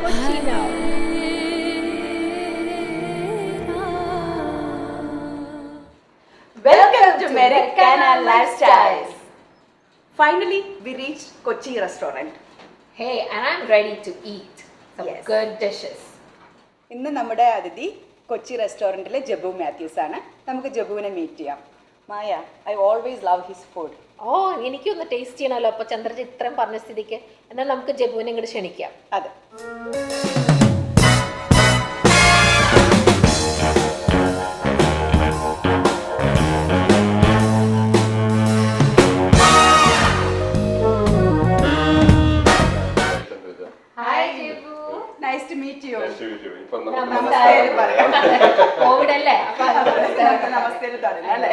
Kochi now. Welcome to Americana Lifestyles. Finally, we reached Kochi restaurant. Hey, and I'm ready to eat some Yes. good dishes. ഇന്ന് നമ്മുടെ അതിഥി കൊച്ചി റെസ്റ്റോറൻറ്റിലെ ജബു മാത്യൂസ് ആണ്. നമുക്ക് ജബുവിനെ meet ചെയ്യാം. Maya, I always love his food. Oh എനിക്കൊന്ന് taste ചെയ്യണമല്ലോ. അപ്പോൾ ചന്ദ്രജി ഇത്രയും പറഞ്ഞ സ്ഥിതിക്ക് എന്നാൽ നമുക്ക് ജബുവിനെ ഇങ്ങോട്ട് ക്ഷണിക്കാം. അതെ. Nice to meet you. Covid അല്ലേ? നമസ്തേ അല്ലേ?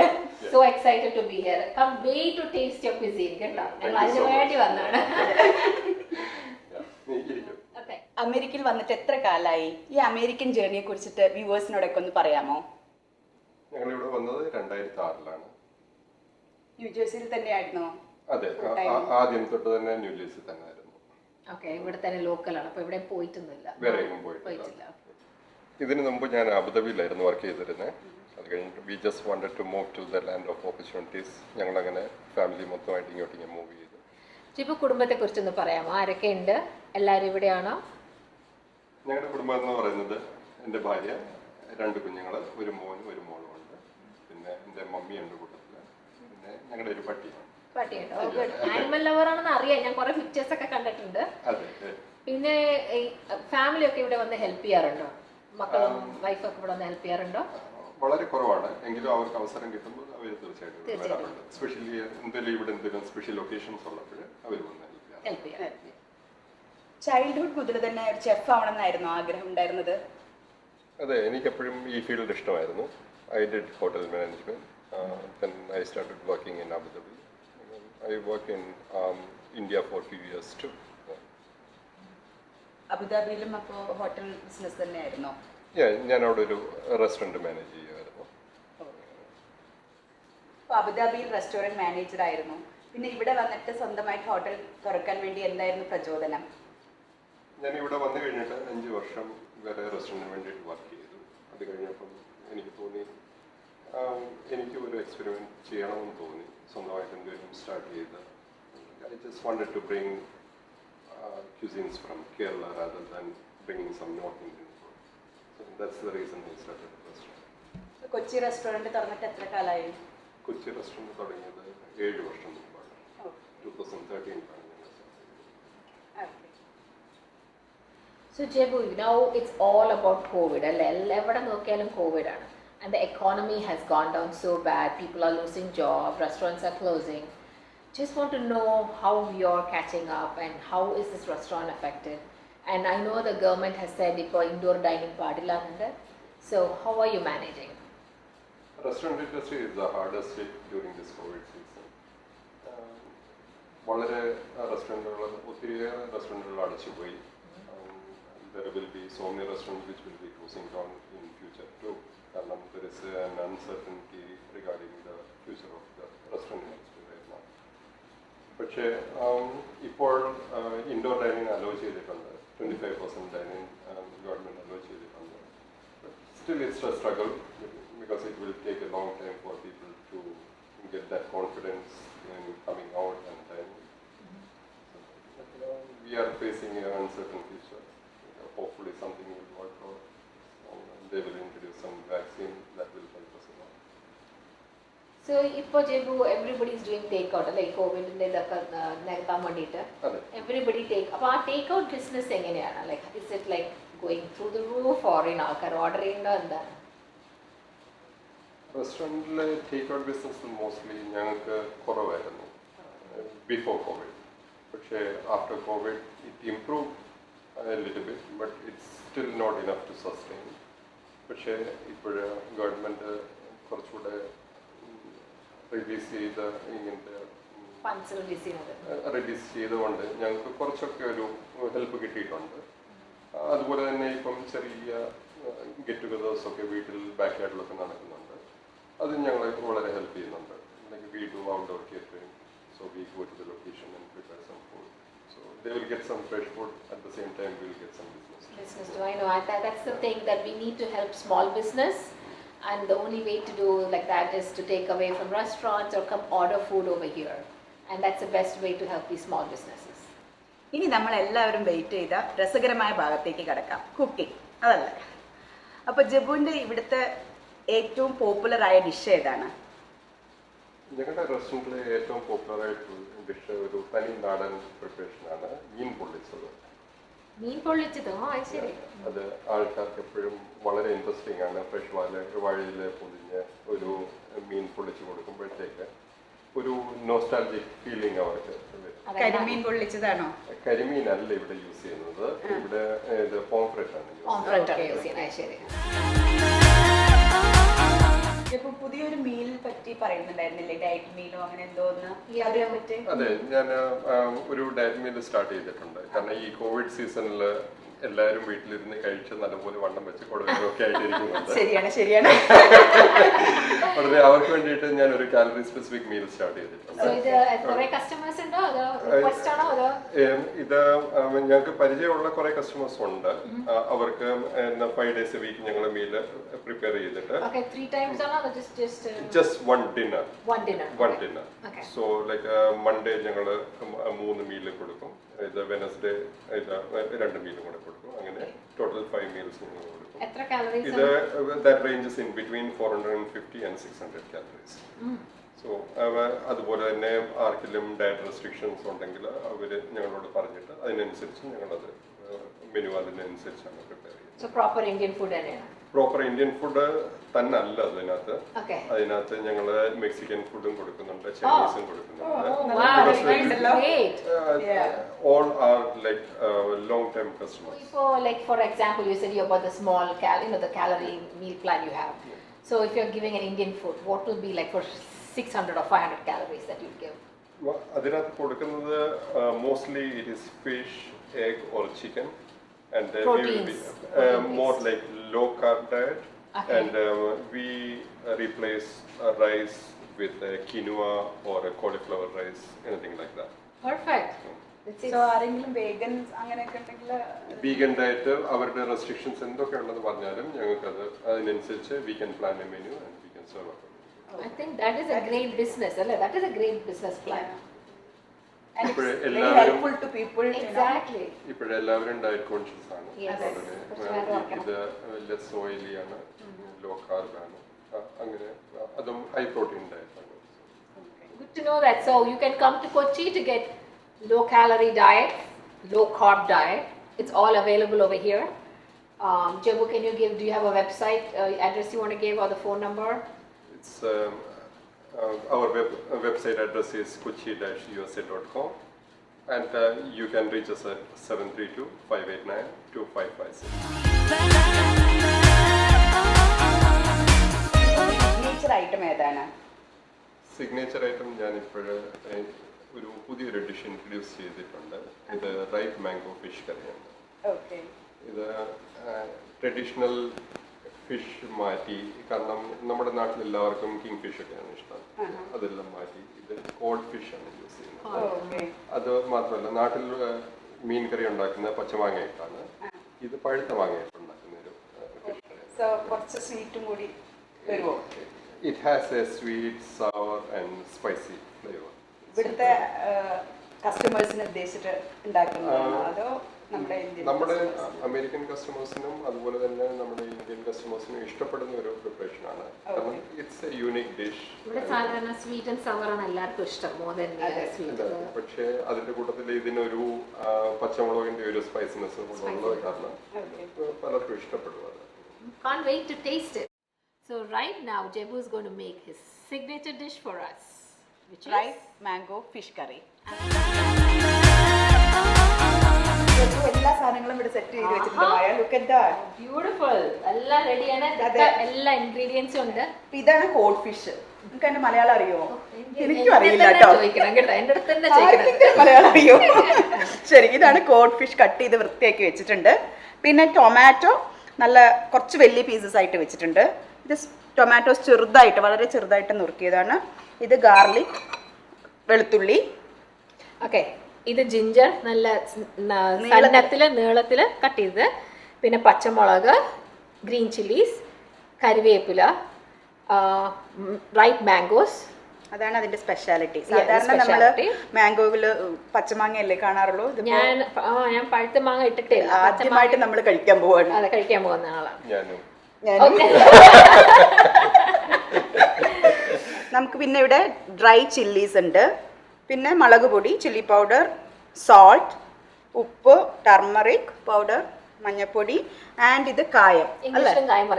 So excited to be here. Come wait to taste your cuisine. കേട്ടോ, ഞങ്ങൾ അതിന് വേണ്ടി വന്നതാണ്. Okay. അമേരിക്കയിൽ വന്നിട്ട് എത്ര കാലമായി? ഈ അമേരിക്കൻ ജേർണിയെ കുറിച്ചിട്ട് വ്യൂവേഴ്സിനോടൊക്കെ ഒന്ന് പറയാമോ? ഞങ്ങൾ ഇവിടെ വന്നത് 2006-ലാണ്. ന്യൂജേഴ്സിയിൽ തന്നെയായിരുന്നോ? അതെ, ആദ്യം തൊട്ട് തന്നെ ന്യൂജേഴ്സി തന്നെ ആയിരുന്നു. ഓക്കെ, ഇവിടെ തന്നെ ലോക്കലാണ്. അപ്പോൾ ഇവിടെ പോയിട്ടൊന്നുമില്ല. വേറെ എങ്ങും പോയിട്ടില്ല. ഇതിനു മുമ്പ് ഞാൻ അബുദാബിയിലായിരുന്നു വർക്ക് ചെയ്തിരുന്നത്. അത് കഴിഞ്ഞിട്ട് we just wanted to move to the land of opportunities. ഞങ്ങളങ്ങനെ ഫാമിലി മൊത്തമായിട്ട് ഇങ്ങോട്ട് മൂവ് ചെയ്തു. ഇപ്പോൾ കുടുംബത്തെ കുറിച്ചൊന്ന് പറയാമോ? ആരൊക്കെ ഉണ്ട്? എല്ലാവരും ഇവിടെയാണോ? ഞങ്ങളുടെ കുടുംബം എന്ന് പറയുന്നത് എൻ്റെ ഭാര്യ, 2 കുഞ്ഞുങ്ങൾ, ഒരു മോനും ഒരു മോളും ഉണ്ട്. പിന്നെ എൻ്റെ മമ്മിയുണ്ട് കൂട്ടത്തിൽ. പിന്നെ ഞങ്ങളുടെ ഒരു പട്ടിയാണ്. ആനിമൽ ലവർ ആണെന്ന് അറിയാം. ഞാൻ കുറെ പിക്ചേഴ്സ് ഒക്കെ കണ്ടിട്ടുണ്ട്. പിന്നെ ഫാമിലി ഒക്കെ ഇവിടെ വന്ന് ഹെൽപ്പ് ചെയ്യാറുണ്ടോ? മക്കളും വൈഫൊക്കെ ഇവിടെ വന്ന് ഹെൽപ്പ് ചെയ്യാറുണ്ടോ? വളരെ കുറവാണ്. എങ്കിലും അവർക്ക് അവസരം കിട്ടുമ്പോൾ അവർ തീർച്ചയായിട്ടും വരാറുണ്ട്. സ്പെഷ്യലി എന്തെങ്കിലും സ്പെഷ്യൽ ഒക്കേഷൻസ് ഉള്ളപ്പോൾ അവർ വന്ന് ഹെൽപ്പ് ചെയ്യാം. ചൈൽഡ്ഹുഡ് മുതൽ തന്നെ ഒരു ചെഫ് ആവണമെന്നായിരുന്നു ആഗ്രഹം ഉണ്ടായിരുന്നത്? അതെ, എനിക്കെപ്പോഴും ഈ ഫീൽഡ് ഇഷ്ടമായിരുന്നു. I did hotel management. Then I started working in Abu Dhabi. I worked in India for a few years too. അബുദാബിയിലും അപ്പോൾ ഹോട്ടൽ ബിസിനസ് തന്നെയായിരുന്നോ? ഞാൻ അവിടെ ഒരു റെസ്റ്റോറൻറ്റ് മാനേജ് ചെയ്യുമായിരുന്നു. അപ്പോൾ അബുദാബിയിൽ റെസ്റ്റോറൻറ്റ് മാനേജർ ആയിരുന്നു. പിന്നെ ഇവിടെ വന്നിട്ട് സ്വന്തമായിട്ട് ഹോട്ടൽ തുറക്കാൻ വേണ്ടി എന്തായിരുന്നു പ്രചോദനം? ഞാൻ ഇവിടെ വന്നു കഴിഞ്ഞിട്ട് 5 വർഷം വേറെ റെസ്റ്റോറൻറ്റിന് വേണ്ടിയിട്ട് വർക്ക് ചെയ്തു. അത് കഴിഞ്ഞപ്പം എനിക്ക് തോന്നി എനിക്ക് ഒരു എക്സ്പെരിമെൻറ്റ് ചെയ്യണമെന്ന് തോന്നി. സ്വന്തമായിട്ട് എന്തെങ്കിലും സ്റ്റാർട്ട് ചെയ്ത് I just wanted to bring cuisines from Kerala rather than bringing some North Indian food. So that's the reason I started the restaurant. Kochi restaurant തുറന്നിട്ട് എത്ര കാലമായി? കൊച്ചി റെസ്റ്റോറൻറ്റ് തുടങ്ങിയത് 7 വർഷം മുമ്പാണ്. 2013-ലാണ് ഞങ്ങൾ സ്റ്റാർട്ട് ചെയ്തത്. So Jebu, now it's all about COVID. എവിടെ നോക്കിയാലും കോവിഡ് ആണ്. And the economy has gone down so bad. People are losing jobs, restaurants are closing. Just want to know how you're catching up and how is this restaurant affected. And I know the government has said ഇപ്പോൾ indoor dining പാടില്ല എന്നുണ്ട്. So how are you managing? Restaurant industry is the hardest hit during this COVID season. വളരെ റെസ്റ്റോറൻറ്റുകൾ, ഒത്തിരിയേറെ റെസ്റ്റോറൻറ്റുകൾ അടച്ചുപോയി. There will be so many restaurants which will be closing down in future too. കാരണം there is an uncertainty regarding the future of the restaurant industry right now. പക്ഷേ ഇപ്പോൾ indoor dining hello ചെയ്തിട്ടുണ്ട്. 25% dining government hello ചെയ്തിട്ടുണ്ട്. Still it's A struggle because it will take a long time for people to get that confidence in coming out and dining. So, we are facing an uncertain future. Hopefully something will work out. They will introduce some vaccine that will help us a lot. So ഇപ്പോൾ ജെബു everybody is doing take out അല്ലേ? കോവിഡിൻ്റെ ഇതൊക്കെ നികത്താൻ വേണ്ടിയിട്ട് everybody take. അപ്പോൾ ആ take out business എങ്ങനെയാണ്? Like is it like going through the roof or ആൾക്കാർ ഓർഡർ ചെയ്യണ്ടോ എന്താണ്? റെസ്റ്റോറൻറ്റിലെ ടേക്ക് ഔട്ട് ബിസിനസ് മോസ്റ്റ്ലി ഞങ്ങൾക്ക് കുറവായിരുന്നു ബിഫോർ കോവിഡ്. പക്ഷേ after Covid it improve a little bit, but it's still not enough to sustain. പക്ഷേ ഇപ്പോൾ government കുറച്ചുകൂടെ release ചെയ്ത ഇങ്ങനത്തെ റിലീസ് ചെയ്തുകൊണ്ട് ഞങ്ങൾക്ക് കുറച്ചൊക്കെ ഒരു ഹെൽപ്പ് കിട്ടിയിട്ടുണ്ട്. അതുപോലെ തന്നെ ഇപ്പം ചെറിയ ഗെറ്റ് ടുഗദേഴ്സൊക്കെ വീട്ടിൽ ബാക്ക് യാർഡിലൊക്കെ നടക്കുന്നുണ്ട്. അത് ഞങ്ങളെ വളരെ ഹെൽപ്പ് ചെയ്യുന്നുണ്ട്. Like we do outdoor catering, so we go to the location and prepare some food. So So they will get some fresh food, at the same time we will get some business. Business too. I know. That's the thing, that we need to help small business, and the only way to do like that is to take away from restaurants or come order food over here, and that's the best way to help these small businesses. ഇനി നമ്മളെല്ലാവരും wait ചെയ്ത രസകരമായ ഭാഗത്തേക്ക് കിടക്കാം, cooking. അതല്ലേ? അപ്പോൾ ജബുവിൻ്റെ ഇവിടുത്തെ ഏറ്റവും പോപ്പുലറായ ഡിഷ് ഏതാണ്? ഞങ്ങളുടെ റെസ്റ്റോറൻറ്റിലെ ഏറ്റവും പോപ്പുലർ ആയിട്ടുള്ള ഡിഷ് ഒരു തനി നാടൻ പ്രിപ്പറേഷനാണ് മീൻ പൊള്ളിച്ചത്. മീൻ പൊള്ളിച്ചതോ? അത് ശരി. അത് ആൾക്കാർക്ക് എപ്പോഴും വളരെ ഇൻട്രസ്റ്റിംഗ് ആണ്. ഫ്രഷ് വാഴയിൽ പൊതിഞ്ഞ് ഒരു മീൻ പൊള്ളിച്ച് കൊടുക്കുമ്പോഴത്തേക്ക് ഒരു നോസ്റ്റാൾജിക് ഫീലിംഗ് അവർക്ക് വരും. കരിമീൻ പൊള്ളിച്ചതാണോ? കരിമീനല്ല ഇവിടെ യൂസ് ചെയ്യുന്നത്, ഇവിടെ ഇത് പോംഫ്രെറ്റ് ആണ് യൂസ് ചെയ്യുന്നത്. ഇപ്പൊ പുതിയൊരു മീൽ പറ്റി പറയുന്നുണ്ടായിരുന്നില്ലേ, ഡയറ്റ് മീലോ അങ്ങനെ എന്തോന്ന്? അതിനെ പറ്റി? അതെ, ഞാൻ ഒരു ഡയറ്റ് മീൽ സ്റ്റാർട്ട് ചെയ്തിട്ടുണ്ട്. കാരണം ഈ കോവിഡ് സീസണിൽ എല്ലാവരും വീട്ടിലിരുന്ന് കഴിച്ച് നല്ലപോലെ വണ്ണം വെച്ച് കൊടുക്കുകയൊക്കെ ആയിട്ടിരിക്കുന്നുണ്ട്. ശരിയാണ് ശരിയാണ്. വളരെ അവർക്ക് വേണ്ടിയിട്ട് ഞാൻ ഒരു കാലറി സ്പെസിഫിക് മീൽ സ്റ്റാർട്ട് ചെയ്തിട്ടുണ്ട്. ഇത് ഞങ്ങൾക്ക് പരിചയമുള്ള കുറെ കസ്റ്റമേഴ്സ് ഉണ്ട്. അവർക്ക് 5 days a week ഞങ്ങൾ മീൽ പ്രിപ്പയർ ചെയ്തിട്ട് just one dinner. So like Monday ഞങ്ങൾ 3 മീല് കൊടുക്കും, ഇത് വെനസ്ഡേ ഇത് 2 മീലും കൂടെ കൊടുക്കും. അങ്ങനെ ടോട്ടൽ 5 മീൽസ് ഞങ്ങൾ കൊടുക്കും. ഇത് that ranges in between 450 and 600 calories. So അതുപോലെ തന്നെ ആർക്കെങ്കിലും ഡയറ്റ് റെസ്ട്രിക്ഷൻസ് ഉണ്ടെങ്കിൽ അവർ ഞങ്ങളോട് പറഞ്ഞിട്ട് അതിനനുസരിച്ച് ഞങ്ങളത് മെനു അതിനനുസരിച്ചാണ് പ്രിപ്പയർ ചെയ്യുന്നത്. പ്രോപ്പർ ഇന്ത്യൻ ഫുഡ് തന്നെയാണ്. പ്രോപ്പർ ഇന്ത്യൻ ഫുഡ് തന്നെ അല്ല അതിനകത്ത് ഞങ്ങൾ മെക്സിക്കൻ ഫുഡും കൊടുക്കുന്നുണ്ട്, ചൈനീസും കൊടുക്കുന്നുണ്ട്. All are like long-term customers. So, like for example, you said you about the small the calorie meal plan you have. So, if you're giving an Indian food, what will be like for 600 or 500 calories that you give? അതിനകത്ത് കൊടുക്കുന്നത് mostly it is fish, egg or chicken. And we will be more like low carb diet. Okay. And we replace rice with quinoa or a cauliflower rice, anything like that. Perfect. So ആരെങ്കിലും വേഗൻസ് അങ്ങനെയൊക്കെ ഉണ്ടെങ്കിൽ vegan diet അവരുടെ restrictions എന്തൊക്കെ ഉണ്ടെന്ന് പറഞ്ഞാലും ഞങ്ങൾക്കത് അതിനനുസരിച്ച് we can plan A menu and we can serve accordingly. I think that is a great business. That is a great business plan. And it's Very very helpful to people. Exactly. ഇപ്പോഴെല്ലാവരും diet conscious ആണ്. Yes. ഇത് less oily ആണ്, low carb ആണ്, അങ്ങനെ അതും high protein diet ആണ്. Good to know that. So you can come to Kochi to get low calorie diet, low carb diet. It's all available over here. Jabu, can you give? Do you have a website address you want to give or the phone number? It's our website address is kochi-usa.com, and you can reach us at 732-589-2556. Signature item ഏതാണ്? Signature item ഞാനിപ്പോഴ് ഒരു പുതിയൊരു dish introduce ചെയ്തിട്ടുണ്ട്. ഇത് ripe mango fish കറിയാണ്. Okay. ഇത് traditional fish മാറ്റി, കാരണം നമ്മുടെ നാട്ടിൽ എല്ലാവർക്കും കിങ് ഫിഷ് ഒക്കെയാണ് ഇഷ്ടം, അതെല്ലാം മാറ്റി ഇത് കോൾഡ് ഫിഷ് ആണ് യൂസ് ചെയ്യുന്നത്. അത് മാത്രമല്ല, നാട്ടിൽ മീൻ കറി ഉണ്ടാക്കുന്ന പച്ചമാങ്ങയിട്ടാണ്, ഇത് പഴുത്ത മാങ്ങയിട്ട് ഉണ്ടാക്കുന്ന ഒരു ഫിഷ് കറി. സോ കുറച്ച് സ്വീറ്റും കൂടി വരുമോ? It has a sweet, sour and spicy flavour. ഇവിടുത്തെ കസ്റ്റമേഴ്സിനെ ഉദ്ദേശിച്ചിട്ട് ഉണ്ടാക്കുന്നതാണോ അതോ നമ്മുടെ അമേരിക്കൻ കസ്റ്റമേഴ്സിനും അതുപോലെ തന്നെ നമ്മുടെ ഇന്ത്യൻ കസ്റ്റമേഴ്സിനും ഇഷ്ടപ്പെടുന്ന ഒരു പ്രിപ്പറേഷൻ ആണ്. കാരണം ഇറ്റ്സ് എ യൂണിക് ഡിഷ്. ഇവിടെ സാധാരണ സ്വീറ്റ് ആൻഡ് സവർ ആണ് എല്ലാവർക്കും ഇഷ്ടം, മോർ ദാൻ സ്വീറ്റ്. പക്ഷേ അതിന്റെ കൂട്ടത്തിൽ ഇതിനൊരു പച്ചമുളകിന്റെ ഒരു സ്പൈസിനെസ് ഉള്ളത് കാരണം പലർക്കും ഇഷ്ടപ്പെടും അത്. Can't wait to taste it. So right now Jabu is going to make his signature dish for us, which is rice mango fish curry. എല്ലാ സാധനങ്ങളും ഇവിടെ സെറ്റ് ചെയ്ത് വെച്ചിട്ടുണ്ട്. Look at that. ബ്യൂട്ടിഫുൾ. എല്ലാം റെഡിയാണ്, എല്ലാ ഇൻഗ്രീഡിയൻസും ഉണ്ട്. ഇതാണ് കോഡ് ഫിഷ്. നിങ്ങൾക്ക് അതിന്റെ മലയാളം അറിയോ? എനിക്കും അറിയില്ല കേട്ടോ. മലയാളം അറിയോ? ശരി, ഇതാണ് കോഡ് ഫിഷ് കട്ട് ചെയ്ത് വൃത്തിയാക്കി വെച്ചിട്ടുണ്ട്. പിന്നെ ടൊമാറ്റോ നല്ല കുറച്ച് വലിയ പീസസ് ആയിട്ട് വെച്ചിട്ടുണ്ട്. ഇത് ടൊമാറ്റോസ് ചെറുതായിട്ട്, വളരെ ചെറുതായിട്ട് നുറുക്കിയതാണ്. ഇത് ഗാർലിക്, വെളുത്തുള്ളി. ഓക്കെ, ഇത് ജിഞ്ചർ നല്ല സന്നത്തില് നീളത്തില് കട്ട് ചെയ്ത്, പിന്നെ പച്ചമുളക്, ഗ്രീൻ ചില്ലീസ്, കരിവേപ്പില, റൈപ്പ് മാംഗോസ്. അതാണ് അതിന്റെ സ്പെഷ്യാലിറ്റി. സാധാരണ നമ്മള് മാംഗോയില് പച്ചമാങ്ങയല്ലേ കാണാറുള്ളൂ. ഞാൻ പഴുത്ത മാങ്ങ ഇട്ടിട്ടില്ല. ആദ്യമായിട്ട് നമ്മൾ കഴിക്കാൻ പോവാണ്. അതെ, കഴിക്കാൻ പോകുന്ന ആളാണ്. നമുക്ക് പിന്നെ ഇവിടെ ഡ്രൈ ചില്ലീസ് ഉണ്ട്, പിന്നെ മുളക് പൊടി, ചില്ലി പൗഡർ, സോൾട്ട്, ഉപ്പ്, ടർമറിക് പൗഡർ, മഞ്ഞൾപ്പൊടി, ആൻഡ് ഇത് കായം. കായം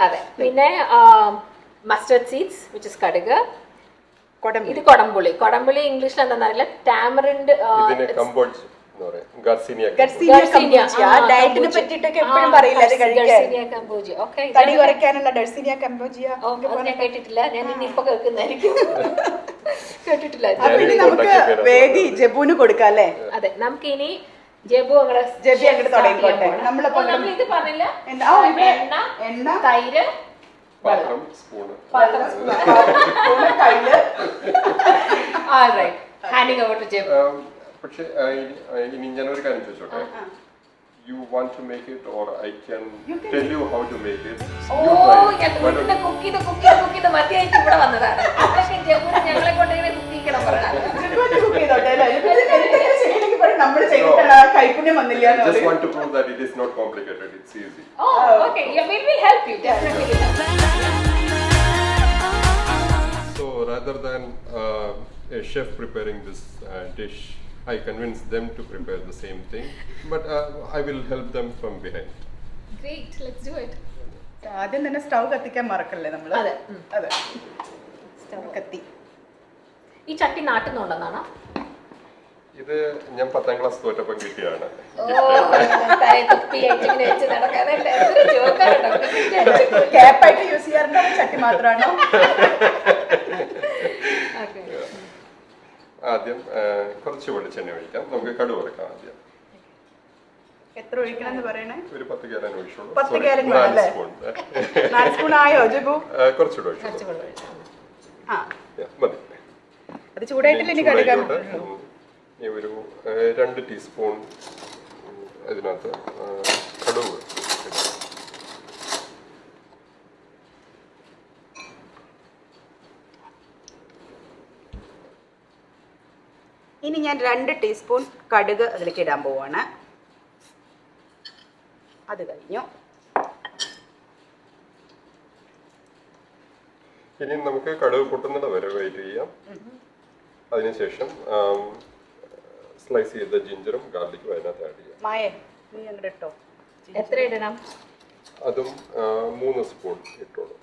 അതെ. പിന്നെ മസ്റ്റർഡ് സീഡ്സ് വിച്ച് ഇസ് കടുക്. ഇത് കൊടംപുളി. കൊടംപുളി ഇംഗ്ലീഷിൽ എന്താണെന്നറിയില്ല. ടാമറിൻഡ് ഡയറ്റിനെ പറ്റിയിട്ടൊക്കെ എപ്പോഴും പറയില്ല അത് കഴിക്കാൻ. തടി കുറയ്ക്കാനുള്ള ഡർസിനിയ കമ്പോജിയ കേട്ടിട്ടില്ല. ഞാൻ ഇനിയിപ്പോ കേൾക്കുന്നതായിരിക്കും. കേട്ടിട്ടില്ല. നമുക്ക് വേഗി ജബുന് കൊടുക്കാം അല്ലേ? അതെ, നമുക്ക് ഇനി ജബു അങ്ങോട്ട് തുടങ്ങിക്കോട്ടെ. നമ്മൾ ഇത് പറഞ്ഞില്ല, എണ്ണ, തൈര്, പക്ഷേ ഇനി ഞാനൊരു കാര്യം ചോദിച്ചോട്ടെ. You want to make it, or I can tell you how to make it. ഞങ്ങളെ കൊണ്ട് കുക്കിക്കണം Just want to prove that it is not complicated, it's easy. Okay, yeah, we will help you, definitely. So rather than a chef preparing this dish, I convince them to prepare the same thing, but I will help them from behind. Great, let's do it. ആദ്യം തന്നെ stove കത്തിക്കാൻ മറക്കല്ലേ നമ്മൾ? അതെ, അതെ. Stove കത്തി. ഈ ചട്ടി നാട്ടിൽ നിന്നുണ്ടെന്നാണോ? ഇത് ഞാൻ 10ാം ക്ലാസ് തോറ്റപ്പം കിട്ടിയാണ്. ക്യാപ്പായിട്ട് യൂസ് ചെയ്യാറുണ്ടോ ചട്ടി മാത്രമാണോ? ആദ്യം കുറച്ച് വെളിച്ചെണ്ണ ഒഴിക്കാം. നമുക്ക് കടുക് വറുക്കാം. ആദ്യം എത്ര ഒഴിക്കണം എന്ന് പറയണേ? ഒരു 10 ഗാലൻ ഒഴിച്ചോളൂ. 10 ഗാലൻ വേണം. 4 സ്പൂൺ ആയോ ജബു? കുറച്ചുകൂടെ ഒഴിച്ചോളൂ. മതി. അത് ചൂടായിട്ടില്ല ഇനി കടുകാൻ. ഒരു 2 ടീസ്പൂൺ ഇതിനകത്ത് കടുക്. ഇനി ഞാൻ 2 ടീസ്പൂൺ കടുക് അതിലേക്ക് ഇടാൻ പോവാണ്. അത് കഴിഞ്ഞു. ഇനി നമുക്ക് കടുക് പൊട്ടുന്നത് വരെ വെയിറ്റ് ചെയ്യാം. അതിനുശേഷം സ്ലൈസ് ചെയ്ത ജിഞ്ചറും ഗാർലിക്കും അതിനകത്ത് ആഡ് ചെയ്യാം. മായേ നീ അങ്ങോട്ട് ഇട്ടോ. എത്ര ഇടണം? അതും 3 സ്പൂൺ ഇട്ടോളൂ.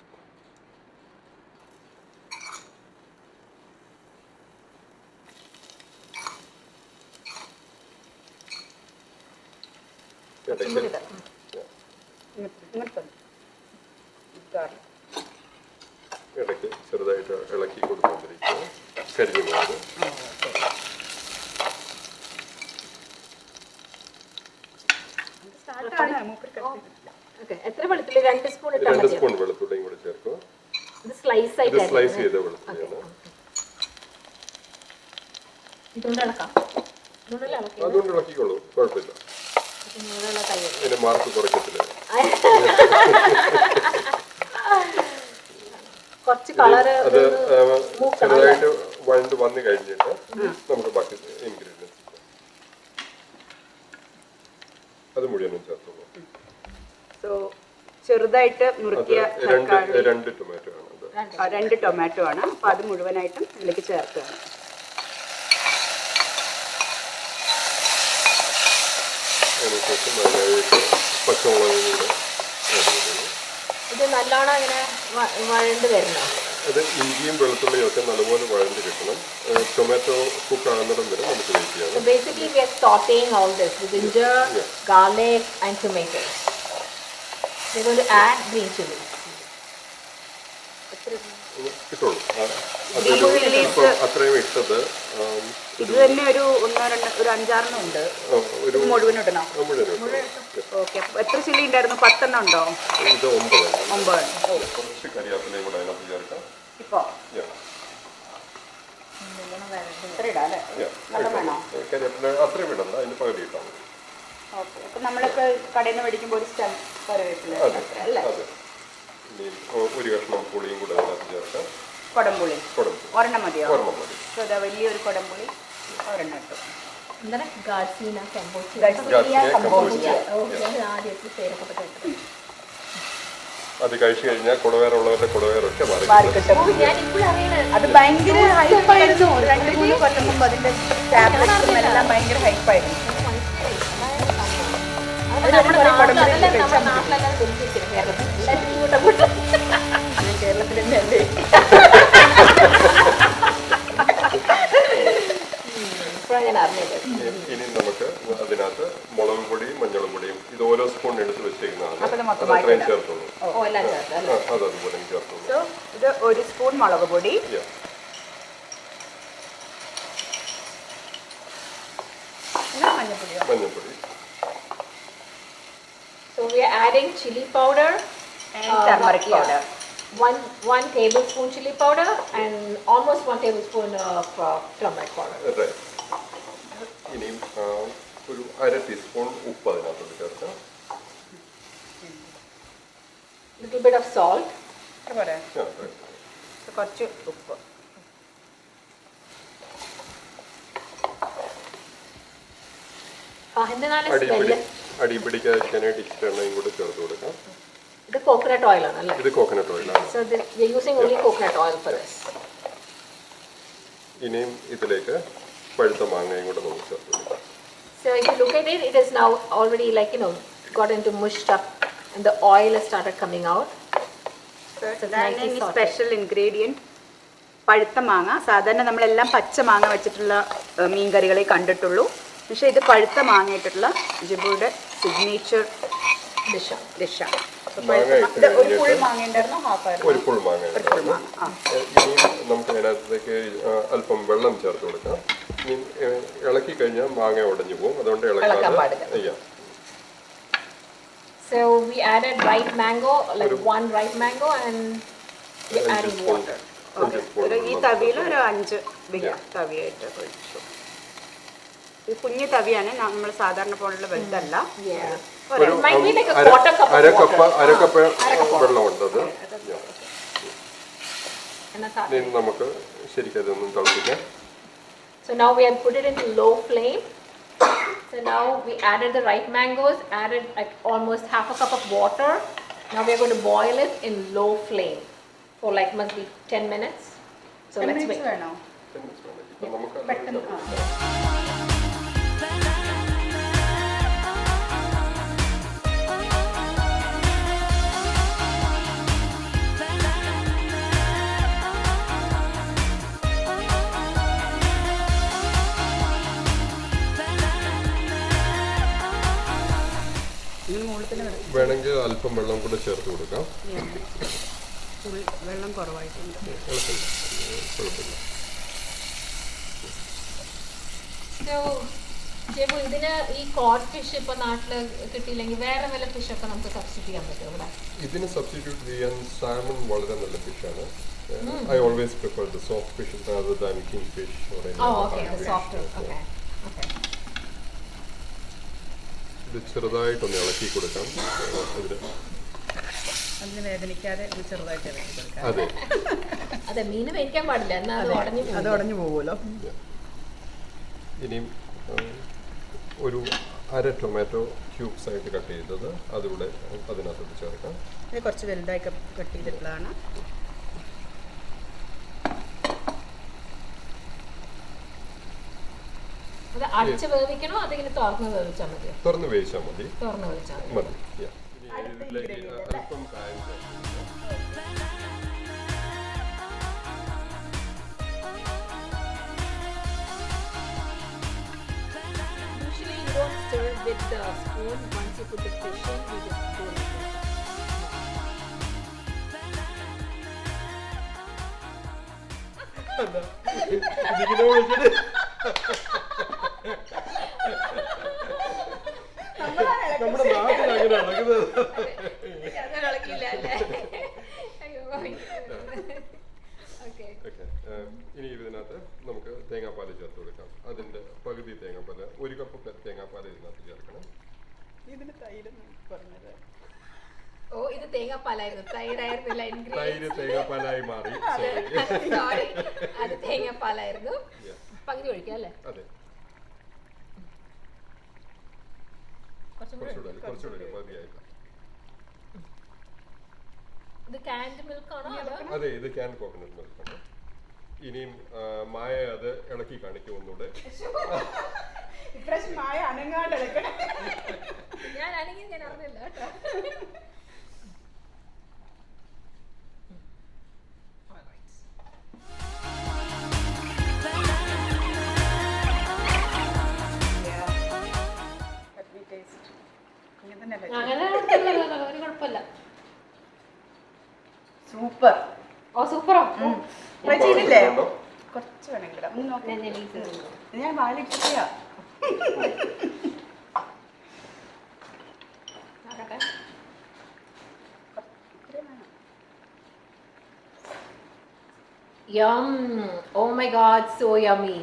ഇടയ്ക്ക് ചെറുതായിട്ട് ഇളക്കി കൊടുക്കൊണ്ടിരിക്കുക. കരിഞ്ഞു പോകുന്നത്. എത്ര വെളുത്തുള്ളി? 2 സ്പൂൺ. 2 സ്പൂൺ വെളുത്തുള്ളിയും കൂടി ചേർക്കുക. ഇത് സ്ലൈസ് ചെയ്ത വെളുത്തുള്ളിയാണ്. അതുകൊണ്ട് ഇളക്കിക്കോളൂ, കുഴപ്പമില്ല. ഇതിന് മാർക്ക് കുറയ്ക്കത്തില്ല. അത് ചെറുതായിട്ട് വഴണ്ട് വന്നു കഴിഞ്ഞിട്ട് നമുക്ക് ബാക്കി ഇൻഗ്രീഡിയൻസ് അത് മുഴുവനും ചേർത്തോളൂ. ചെറുതായിട്ട് നുറുക്കിയ 2 ടൊമാറ്റോ ആണ്. 2 ടൊമാറ്റോ ആണ്. അപ്പൊ അത് മുഴുവനായിട്ടും ഇതിലേക്ക് ചേർക്കുകയാണ്. അതിനുശേഷം അതിനായിട്ട് പച്ചമുളകും കൂടെ ഇത് നല്ലോണം ഇങ്ങനെ വഴണ്ട് വരണം. അത് ഇഞ്ചിയും വെളുത്തുള്ളിയും ഒക്കെ നല്ലപോലെ വഴണ്ട് കിട്ടണം. ടൊമാറ്റോ കുക്ക് ആകുന്നിടം വരെ നമുക്ക് വെയിറ്റ് ചെയ്യണം. So basically we are sauteing all this with ginger, garlic and tomatoes. We're going to add green chilies. കിട്ടുള്ളൂ. അത്രയും ഇട്ടത് ഇത് തന്നെ ഒരു 5-6 ഉണ്ട്. മുഴുവൻ ഇടണം. ഓക്കെ. എത്ര ചില്ലി ഉണ്ടായിരുന്നു? 10 ഉണ്ടോ? ഇത് 9. കുറച്ച് കരിയാപ്പിലയും കൂടെ അതിനകത്ത് ചേർക്കാം. ഇപ്പോ അത്ര ഇടാം അല്ലേ? നല്ല വേണോ? കരിവേപ്പില അത്രയും ഇടണ്ട, അതിന് പകുതി ഇട്ടാൽ മതി. ഓക്കെ. അപ്പം നമ്മളിപ്പോൾ കടയിൽ നിന്ന് മേടിക്കുമ്പോൾ ഒരു സ്റ്റം കറിവേപ്പില അല്ലേ? അതെ. ഇനി ഒരു കഷ്ണം പുളിയും കൂടെ അതിനകത്ത് ചേർക്കാം. കുടംപുളി ഒരെണ്ണം മതിയോ? ഒരെണ്ണം മതി. സോ അതാ വലിയൊരു കുടംപുളി ഒരെണ്ണം ഇട്ടു. എന്താണ് ഗാർസീന കമ്പോസിയ? ഞാൻ ആദ്യത്തെ പേരൊക്കെ പറ്റി. അത് കഴിച്ചു കഴിഞ്ഞാൽ കുടവേറുള്ളവരുടെ കുടവേറൊക്കെ മാറി. ഞാൻ ഇപ്പോഴും അറിയണേ. അത് ഭയങ്കര ഹൈപ്പായിരുന്നു. 2-3 കൊല്ലം മുമ്പ് അതിന്റെ ടാബ്ലറ്റ്സും എല്ലാം ഭയങ്കര ഹൈപ്പായിരുന്നു. കേരളത്തിൽ തന്നെയല്ലേ? ഞാൻ അറിഞ്ഞത്. ഇനി നമുക്ക് അതിനകത്ത് മുളക് പൊടിയും മഞ്ഞളും പൊടിയും ഇത് ഓരോ സ്പൂൺ എടുത്ത് വെച്ചേക്കുന്നതാണ്. അത്രയും ചേർത്തോളൂ. അതതുപോലെ ചേർത്തോളൂ. സോ ഇത് 1 സ്പൂൺ മുളക് പൊടി, മഞ്ഞൾപ്പൊടി. So we are adding chili powder and turmeric powder. One tablespoon chili powder and almost 1 tablespoon of turmeric powder. Right. ഇനിയും ഒരു 1/2 ടീസ്പൂൺ ഉപ്പ് അതിനകത്തോട്ട് ചേർക്കാം. Little bit of salt. കുറച്ച് ഉപ്പ്. അടി പിടിക്കാതിരിക്കാനായിട്ട് ഇച്ചിരി എണ്ണയും കൂടെ ചേർത്ത് കൊടുക്കാം. ഇത് കോക്കനട്ട് ഓയിൽ ആണ് അല്ലേ? ഇത് കോക്കനട്ട് ഓയിലാണ്. So we are using only coconut oil for this. ഇനിയും ഇതിലേക്ക് പഴുത്ത മാങ്ങയും കൂടെ നമുക്ക് ചേർത്ത് കൊടുക്കാം. So if you look at it, it is now already like got into mushed up and the oil has started coming out. Special ingredient പഴുത്ത മാങ്ങ. സാധാരണ നമ്മളെല്ലാം പച്ച മാങ്ങ വെച്ചിട്ടുള്ള മീൻ കറികളെ കണ്ടിട്ടുള്ളൂ. പക്ഷേ ഇത് പഴുത്ത മാങ്ങയായിട്ടുള്ള ജിബുയുടെ സിഗ്നേച്ചർ ഡിഷാണ്. ഒരു ഫുൾ മാങ്ങ ഉണ്ടായിരുന്നു, ഒരു ഫുൾ മാങ്ങ. ഇനിയും നമുക്ക് അതിനകത്തേക്ക് അല്പം വെള്ളം ചേർത്ത് കൊടുക്കാം. ഇനി ഇളക്കി കഴിഞ്ഞാൽ മാങ്ങ ഉടഞ്ഞു പോകും, അതുകൊണ്ട് ഇളക്കാതെ. So we added ripe mango, like 1 ripe mango, and we are adding water. ഈ തവിയിൽ ഒരു 5 തവിയായിട്ട് ഒഴിച്ചു. ഇത് കുഞ്ഞു തവിയാണ്, നമ്മൾ സാധാരണ പോലുള്ള വലുതല്ല. അരക്കപ്പ് വെള്ളമുണ്ടത്. നമുക്ക് ശരിക്കും അതൊന്നും തിളപ്പിക്കാം. So now we have put it into low flame. So now we added the ripe mangoes, added like almost half a cup of water. Now we are going to boil it in low flame for like must be 10 minutes. So let's wait. വേണമെങ്കിൽ അല്പം വെള്ളം കൂടെ ചേർത്ത് കൊടുക്കാം. വെള്ളം കുറവായിട്ടുണ്ട്. കുഴപ്പമില്ല. So ജെബു, ഇതിന് ഈ കോഡ് ഫിഷ് ഇപ്പോൾ നാട്ടിൽ കിട്ടിയില്ലെങ്കിൽ വേറെ വല്ല ഫിഷൊക്കെ നമുക്ക് സബ്സ്റ്റിറ്റ്യൂട്ട് ചെയ്യാൻ പറ്റുമോ ഇവിടെ? ഇതിന് സബ്സ്റ്റിറ്റ്യൂട്ട് ചെയ്യാൻ സാമൺ വളരെ നല്ല ഫിഷാണ്. I always prefer the soft fish rather than kingfish or any other fish. Okay. ഇത് ചെറുതായിട്ടൊന്ന് ഇളക്കി കൊടുക്കാം. അതിന് വേദനിക്കാതെ ചെറുതായിട്ട് ഇളക്കി കൊടുക്കാം. അതെ, മീൻ വേവിക്കാൻ പാടില്ല, എന്നാൽ അത് ഉടഞ്ഞു പോകുമല്ലോ. ഇനിയും ഒരു 1/2 ടൊമാറ്റോ ക്യൂബ്സ് ആയിട്ട് കട്ട് ചെയ്തത് അതിലൂടെ അതിനകത്തോട്ട് ചേർക്കാം. ഇത് കുറച്ച് വലുതായി കട്ട് ചെയ്തിട്ടുള്ളതാണ്. അത് അടച്ച് വേവിക്കണോ അതിങ്ങനെ തുറന്ന് വേവിച്ചാൽ മതിയോ? തുറന്ന് വേവിച്ചാൽ മതി. തുറന്ന് വേവിച്ചാൽ മതി. ഇതിലേക്ക് അല്പം കായം ചേർത്ത് usually you don't stir with the spoon. Once you put the fish in, you just go like that. നമ്മുടെ നാട്ടിൽ അങ്ങനെ നടക്കുന്നത്. ഇനി ഇതിനകത്ത് നമുക്ക് തേങ്ങാപ്പാൽ ചേർത്ത് ഓ ഇത് തേങ്ങാപ്പാലായിരുന്നു, തൈരായിരുന്നില്ല തൈര് തേങ്ങാപ്പാലായി മാറി. സോറി, അത് തേങ്ങാപ്പാലായിരുന്നു. പകുതി ഒഴിക്കാം അല്ലേ? അതെ, കുറച്ചുകൂടെ കുറച്ചുകൂടെ മതിയായില്ല. ഇത് കാൻഡ് മിൽക്ക് ആണോ അതോ? അതെ, ഇത് ക്യാൻ കോക്കനട്ട് മിൽക്കാണ്. ഇനിയും മായ അത് ഇളക്കി കാണിക്കും ഒന്നുകൂടെ. ഇപ്രാവശ്യം മായ അനങ്ങാണ്ട് എടുക്കണം. ഞാൻ അനങ്ങി ഞാൻ അറിഞ്ഞില്ല കേട്ടോ. അങ്ങനെ ഒരു കുഴപ്പമില്ല. സൂപ്പർ. ഓ സൂപ്പറോ. ട്രൈ ചെയ്തില്ലേ? ഉണ്ടോ? കുറച്ച് വേണമെങ്കിൽ ഒന്ന് നോക്കാം. ഞാൻ ഈ തരുന്നു. ഞാൻ വാലിട്ടില്ല. നോക്കട്ടെ. Yum! Oh my God, so yummy.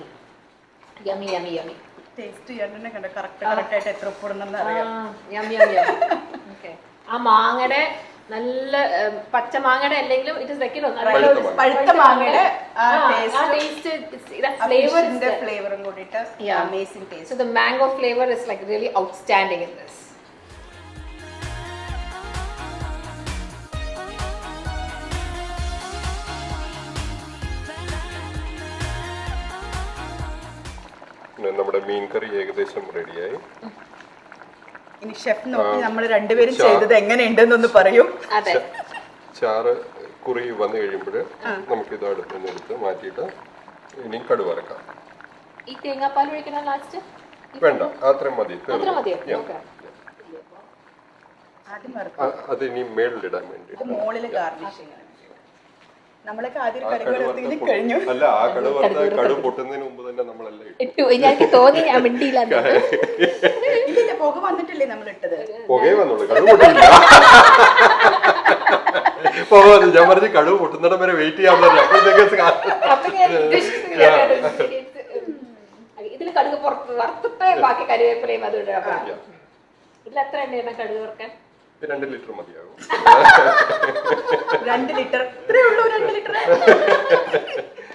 Yummy, yummy, yummy. Taste ചെയ്യാൻ കണ്ടോ കറക്റ്റ് ആയിട്ട് എത്ര ഉപ്പിടുന്നെന്ന് അറിയാം. Yummy, yummy, yummy. Okay. ആ മാങ്ങയുടെ നല്ല പച്ച മാങ്ങയുടെ അല്ലെങ്കിലും ഇറ്റ് ഇസ് ലൈക്ക് പഴുത്ത മാങ്ങയുടെ ആ ടേസ്റ്റ് ഫ്ലേവർ ഫ്ലേവറും കൂടിയിട്ട് amazing taste. So the mango flavor is like really outstanding in this. നമ്മുടെ മീൻ കറി ഏകദേശം റെഡിയായി. ഇനി ഷെഫ് നോക്കി നമ്മൾ രണ്ടുപേരും ചെയ്തത് എങ്ങനെയുണ്ടെന്നൊന്ന് പറയും. അതെ. ചാറ് കുറി വന്നു കഴിയുമ്പോൾ നമുക്കിത് അടുത്ത് നിന്ന് എടുത്ത് മാറ്റിയിട്ട് ഇനി കടുക് വറക്കാം. ഈ തേങ്ങാപ്പാൽ ഒഴിക്കണം ലാസ്റ്റ്? വേണ്ട, അത്രയും മതി. അത്ര മതിയോ? ഓക്കേ. ആദ്യം വറുക്കാം. അത് ഇനി മേളിലിടാൻ വേണ്ടി മോളില് ഗാർണിഷിംഗ്. നമ്മളൊക്കെ ആദ്യം കടുക് കഴിഞ്ഞു. അല്ല, ആ കടുക് പൊട്ടുന്നതിന് മുമ്പ് തന്നെ നമ്മളെല്ലാം ഇട്ടു. എനിക്ക് തോന്നി ഞാൻ മിണ്ടിയില്ല. ഇല്ല, പുക വന്നിട്ടില്ലേ നമ്മൾ ഇട്ടത്? പുകയെ വന്നോളൂ, കടുക് പൊട്ടില്ല. പുക വന്നു. ഞാൻ പറഞ്ഞ് കടുക് പൊട്ടുന്നിടം വരെ വെയിറ്റ് ചെയ്യാൻ പറഞ്ഞു. ഇതിൽ കടുക് പുറത്ത് വറുത്തിട്ട് ബാക്കി കറിവേപ്പിലയും അത് ഇടാം. ഇതിൽ എത്ര എണ്ണയാണ് കടുക് വറുക്കാൻ? 2 ലിറ്റർ മതിയാകും. 2 ലിറ്റർ ഇത്രേ ഉള്ളൂ. 2 ലിറ്റർ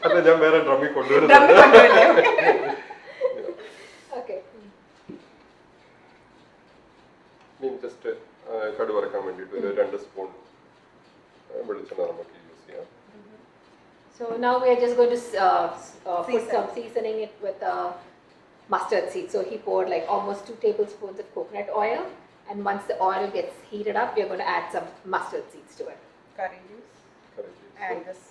അല്ല, ഞാൻ വേറെ ഡ്രമ്മിൽ കൊണ്ടുവരുന്നത്. ജസ്റ്റ് കടുക് വറക്കാൻ വേണ്ടിയിട്ട് ഒരു 2 സ്പൂൺ വെളിച്ചെണ്ണ നമുക്ക് യൂസ് ചെയ്യാം. So now we are just going to put some seasoning it with mustard seeds. So he poured like almost 2 tablespoons of coconut oil, and once the oil gets heated up, we are going to add some mustard seeds to it. curry juice Curry juice. and this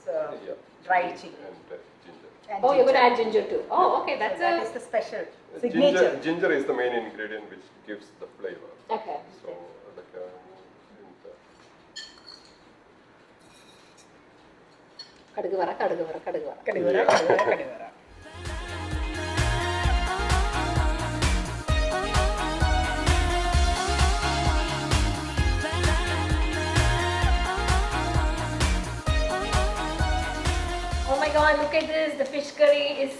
dried chili And ginger. and Oh, you're going to add ginger too. Oh, okay, that's that a is the special signature. Ginger is the main ingredient which gives the flavor. okay. So, like കടുക് വറ. കടുവറ Oh my God, look at this. The fish curry is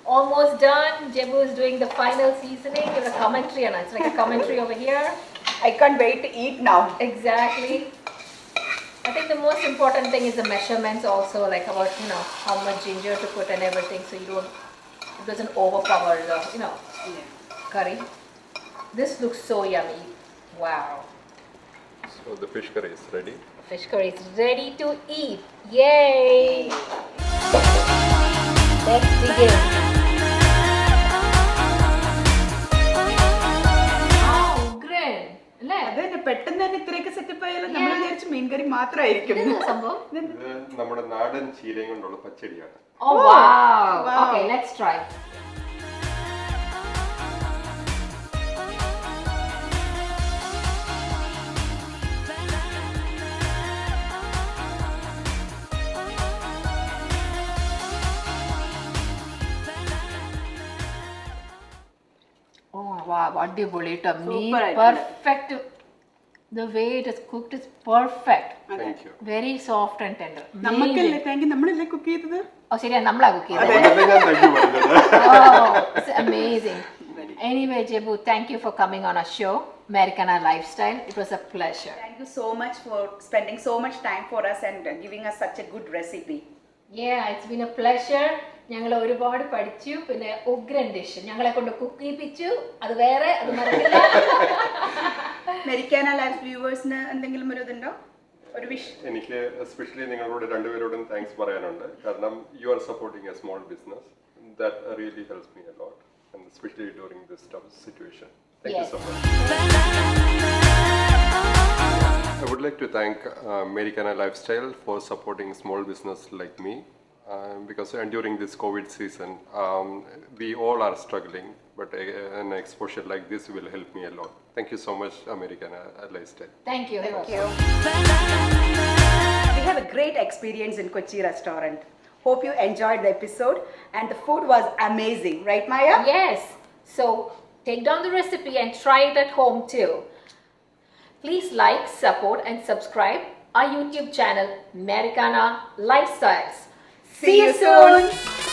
almost done. Jebu is doing the final seasoning. There's a commentary on it. It's like a commentary over here. I can't wait to eat now. Exactly. I think the most important thing is the measurements also, like about, how much ginger to put and everything, so it doesn't overpower the, curry. This looks so yummy. Wow. so the fish curry is ready. Fish curry is ready to eat. Yay! Let's begin. Wow, great. അല്ലേ? അതന്നെ പെട്ടെന്ന് തന്നെ ഇത്രയൊക്കെ setup ആയാലും നമ്മൾ വിചാരിച്ചു മീൻകറി മാത്രമായിരിക്കും. ഇതെന്താ സംഭവം? ഇത് നമ്മുടെ നാടൻ ചീരയും കൊണ്ടുള്ള പച്ചടിയാണ്. Oh wow. Okay, let's try. Oh wow, അടിപൊളി ട്ടോ. Meat perfect. The way it is cooked is perfect. Thank you. Very soft and tender. നമുക്കല്ലേ താങ്ക് നമ്മളല്ലേ കുക്ക് ചെയ്തത്. Oh ശരിയാ, നമ്മളാ കുക്ക് ചെയ്തത്. അതുകൊണ്ടല്ലേ ഞാൻ thank you പറഞ്ഞത്. Oh, it's amazing. Anyway, Jebu, thank you for coming on our show, Americana Lifestyle. It was a pleasure. Thank you so much for spending so much time for us and giving us such a good recipe. Yeah, it's been a pleasure. ഞങ്ങൾ ഒരുപാട് പഠിച്ചു. പിന്നെ ഉഗ്രൻ dish ഞങ്ങളെ കൊണ്ട് cook ചെയ്യിപ്പിച്ചു. അത് വേറെ, അത് മറക്കില്ല. Americana Life വ്യൂവേഴ്സിന് എന്തെങ്കിലും ഒരു ഇതുണ്ടോ, ഒരു വിഷ്? എനിക്ക് എസ്പെഷ്യലി നിങ്ങളോട് രണ്ടുപേരോടും താങ്ക്സ് പറയാനുണ്ട്. കാരണം you are supporting A small business that really helps me a lot, and especially during this tough situation. Thank you so much. I would like to thank Americana Lifestyle for supporting small business like me, because during this COVID season, we all are struggling, but an exposure like this will help me a lot. Thank you so much, Americana Lifestyle. Thank you. Thank you. We have a great experience in Kochi restaurant. Hope you enjoyed the episode and the food was amazing, right Maya? Yes. So take down the recipe and try it at home too. Please like, support and subscribe our YouTube channel, Americana Lifestyles. See you soon.